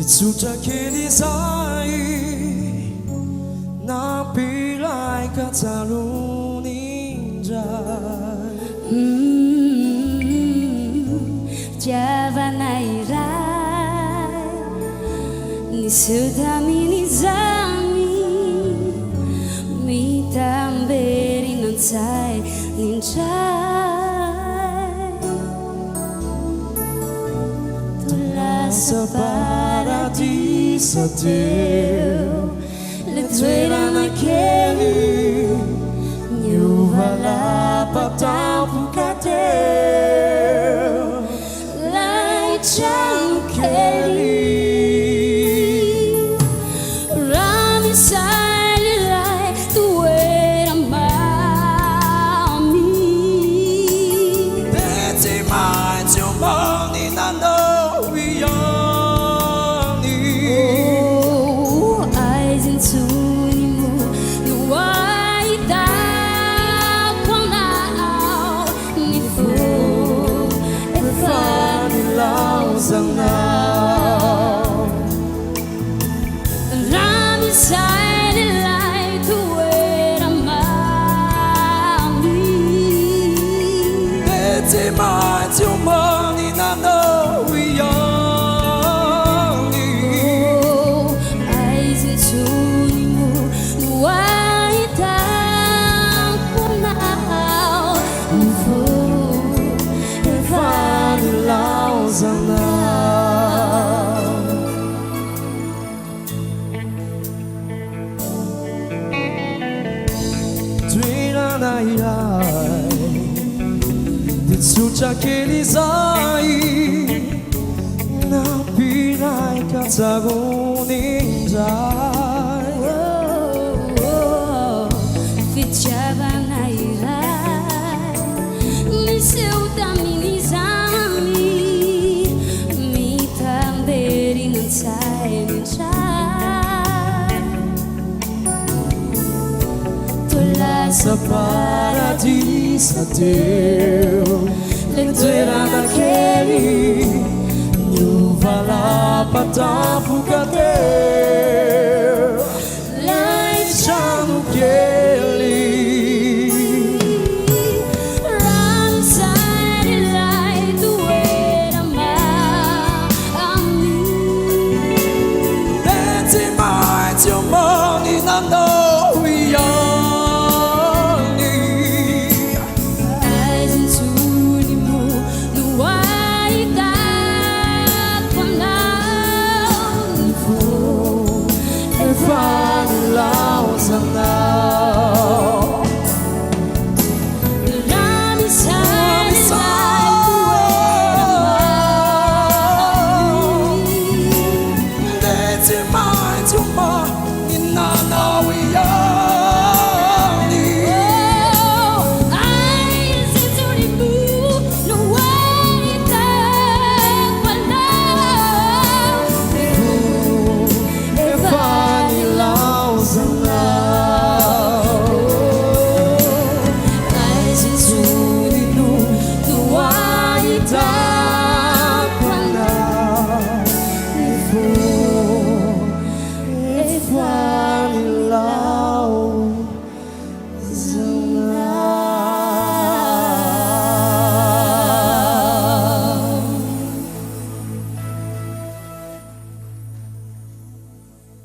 Sudah kini saya nabi lai kata ninja. Javanairai ni sudah minizami mi tamberi non sai ninja. Paradiso teu, le tue naquele, eu vou lá para tal bucateu, lá e tchau queri, rami sai lai tu era mami, bete mais eu mani na no. Rami sai lai tu era mami, bete mais eu mani na no ioni. Ais in sunimu nuai ta kunau fu e fani lausana. Sudah kini saya nabi lai kata ninja. Javanairai ni sudah minizami mi tamberi non sai ninja. Sa paradiso teu, lenteira naquele, nyuva lá para tapu cadê, lá e já no que